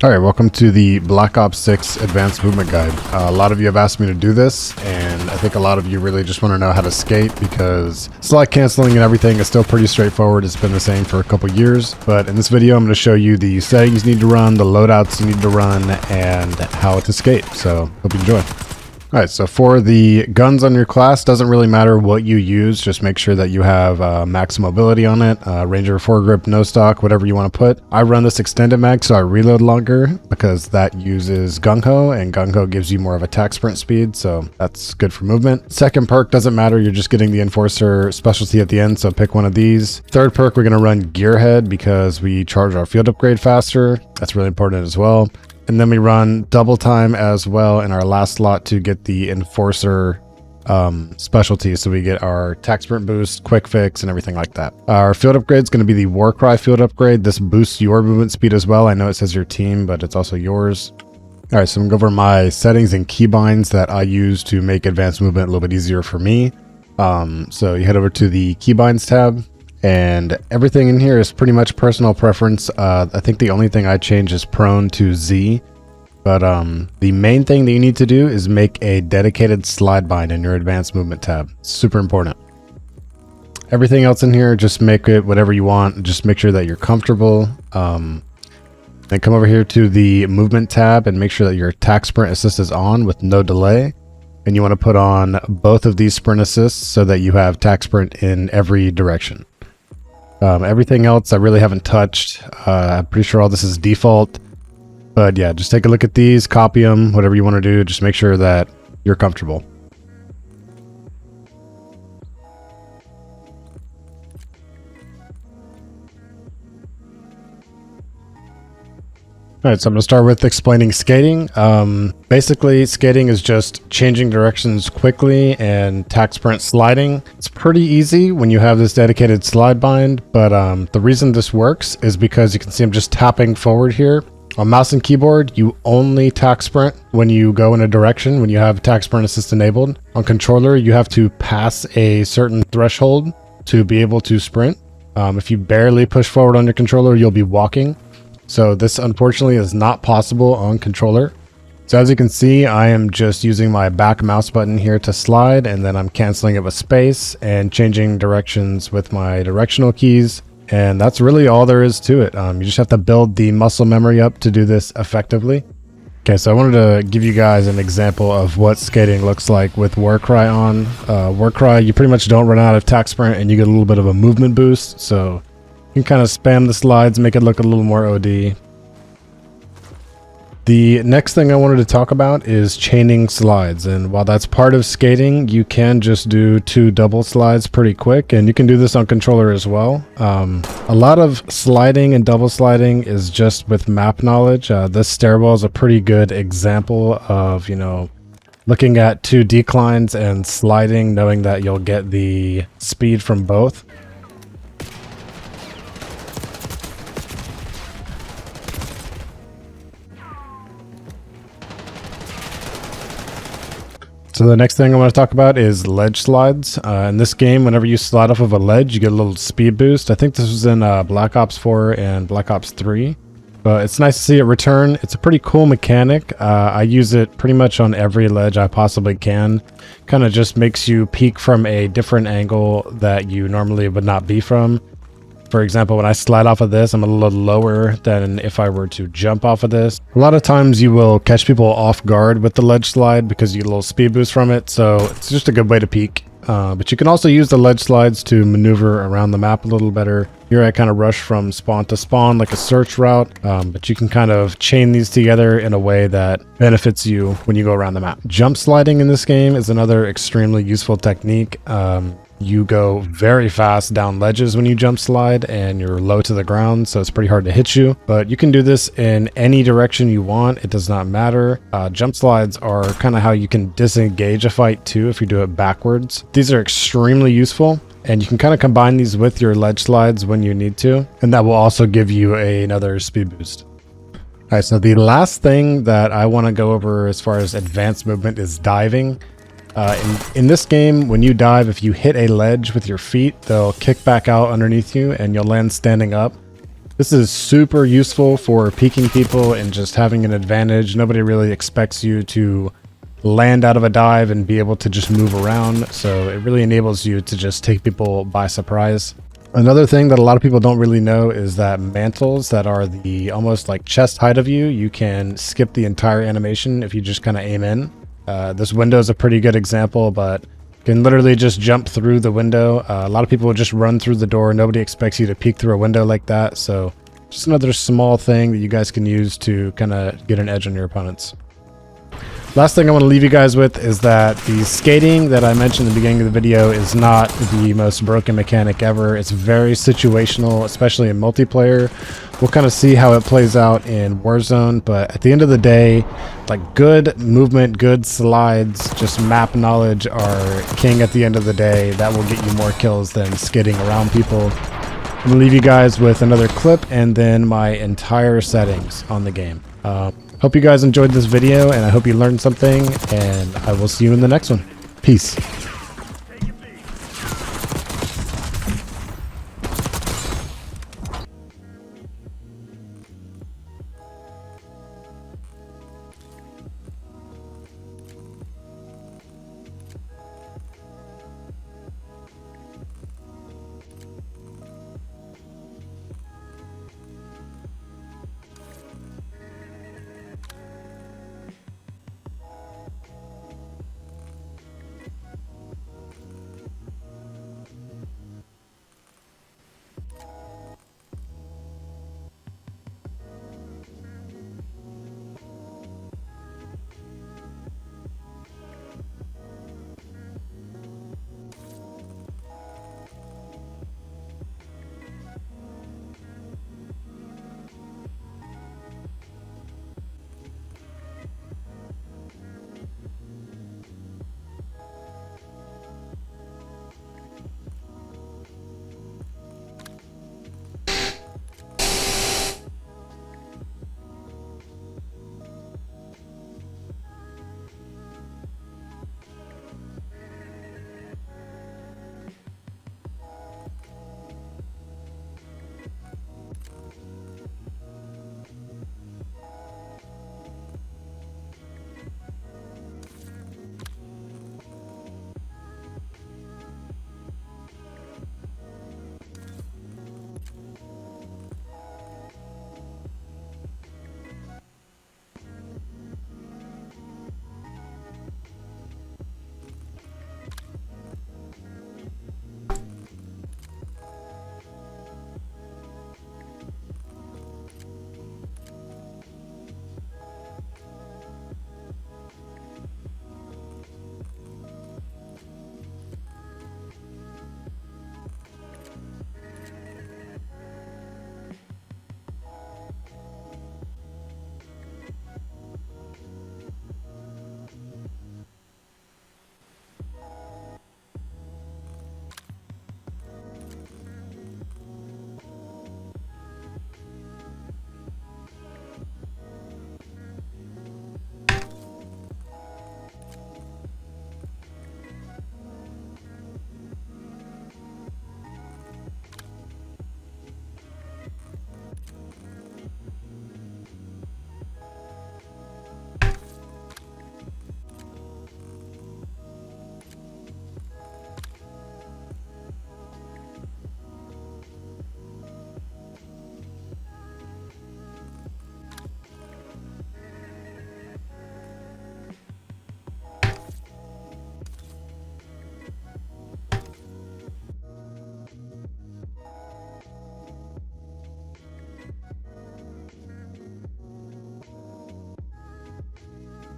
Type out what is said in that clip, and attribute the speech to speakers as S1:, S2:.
S1: All right, welcome to the Black Ops 6 Advanced Movement Guide. A lot of you have asked me to do this, and I think a lot of you really just want to know how to skate because slide canceling and everything is still pretty straightforward. It's been the same for a couple years, but in this video I'm going to show you the settings you need to run, the loadouts you need to run, and how to skate. So hope you enjoy. All right, so for the guns on your class, doesn't really matter what you use. Just make sure that you have max mobility on it, Ranger foregrip, no stock, whatever you want to put. I run this extended mag, so I reload longer because that uses gung-ho, and gung-ho gives you more of attack sprint speed, so that's good for movement. Second perk doesn't matter. You're just getting the enforcer specialty at the end, so pick one of these. Third perk, we're going to run gearhead because we charge our field upgrade faster. That's really important as well. And then we run double time as well in our last slot to get the enforcer specialty. So we get our attack sprint boost, quick fix, and everything like that. Our field upgrade is going to be the war cry field upgrade. This boosts your movement speed as well. I know it says your team, but it's also yours. All right, so I'm going to go over my settings and keybinds that I use to make advanced movement a little bit easier for me. So you head over to the keybinds tab. And everything in here is pretty much personal preference. I think the only thing I change is prone to Z. But the main thing that you need to do is make a dedicated slide bind in your advanced movement tab. Super important. Everything else in here, just make it whatever you want. Just make sure that you're comfortable. Then come over here to the movement tab and make sure that your attack sprint assist is on with no delay. And you want to put on both of these sprint assists so that you have attack sprint in every direction. Everything else I really haven't touched. I'm pretty sure all this is default, but yeah, just take a look at these, copy them, whatever you want to do. Just make sure that you're comfortable. All right, so I'm going to start with explaining skating. Basically, skating is just changing directions quickly and attack sprint sliding. It's pretty easy when you have this dedicated slide bind, but the reason this works is because you can see I'm just tapping forward here. On mouse and keyboard, you only attack sprint when you go in a direction, when you have attack sprint assist enabled. On controller, you have to pass a certain threshold to be able to sprint. If you barely push forward on your controller, you'll be walking. So this unfortunately is not possible on controller. So as you can see, I am just using my back mouse button here to slide, and then I'm canceling it with space and changing directions with my directional keys. And that's really all there is to it. You just have to build the muscle memory up to do this effectively. Okay, so I wanted to give you guys an example of what skating looks like with war cry on. War cry, you pretty much don't run out of attack sprint and you get a little bit of a movement boost. So you can kind of spam the slides, make it look a little more OD. The next thing I wanted to talk about is chaining slides. And while that's part of skating, you can just do 2 double slides pretty quick. And you can do this on controller as well. A lot of sliding and double sliding is just with map knowledge. This stairwell is a pretty good example of, looking at 2 declines and sliding, knowing that you'll get the speed from both. So the next thing I want to talk about is ledge slides. In this game, whenever you slide off of a ledge, you get a little speed boost. I think this was in Black Ops 4 and Black Ops 3. But it's nice to see it return. It's a pretty cool mechanic. I use it pretty much on every ledge I possibly can. Kind of just makes you peek from a different angle that you normally would not be from. For example, when I slide off of this, I'm a little lower than if I were to jump off of this. A lot of times you will catch people off guard with the ledge slide because you get a little speed boost from it. So it's just a good way to peek. But you can also use the ledge slides to maneuver around the map a little better. Here I kind of rush from spawn to spawn like a search route. But you can kind of chain these together in a way that benefits you when you go around the map. Jump sliding in this game is another extremely useful technique. You go very fast down ledges when you jump slide and you're low to the ground, so it's pretty hard to hit you. But you can do this in any direction you want. It does not matter. Jump slides are kind of how you can disengage a fight too if you do it backwards. These are extremely useful, and you can kind of combine these with your ledge slides when you need to, and that will also give you another speed boost. All right, so the last thing that I want to go over as far as advanced movement is diving. In this game, when you dive, if you hit a ledge with your feet, they'll kick back out underneath you and you'll land standing up. This is super useful for peeking people and just having an advantage. Nobody really expects you to land out of a dive and be able to just move around, so it really enables you to just take people by surprise. Another thing that a lot of people don't really know is that mantles that are the almost like chest height of you, you can skip the entire animation if you just kind of aim in. This window is a pretty good example, but you can literally just jump through the window. A lot of people will just run through the door. Nobody expects you to peek through a window like that, so just another small thing that you guys can use to kind of get an edge on your opponents. Last thing I want to leave you guys with is that the skating that I mentioned in the beginning of the video is not the most broken mechanic ever. It's very situational, especially in multiplayer. We'll kind of see how it plays out in Warzone, but at the end of the day, like good movement, good slides, just map knowledge are king at the end of the day. That will get you more kills than skidding around people. I'm going to leave you guys with another clip and then my entire settings on the game. Hope you guys enjoyed this video, and I hope you learned something, and I will see you in the next one. Peace.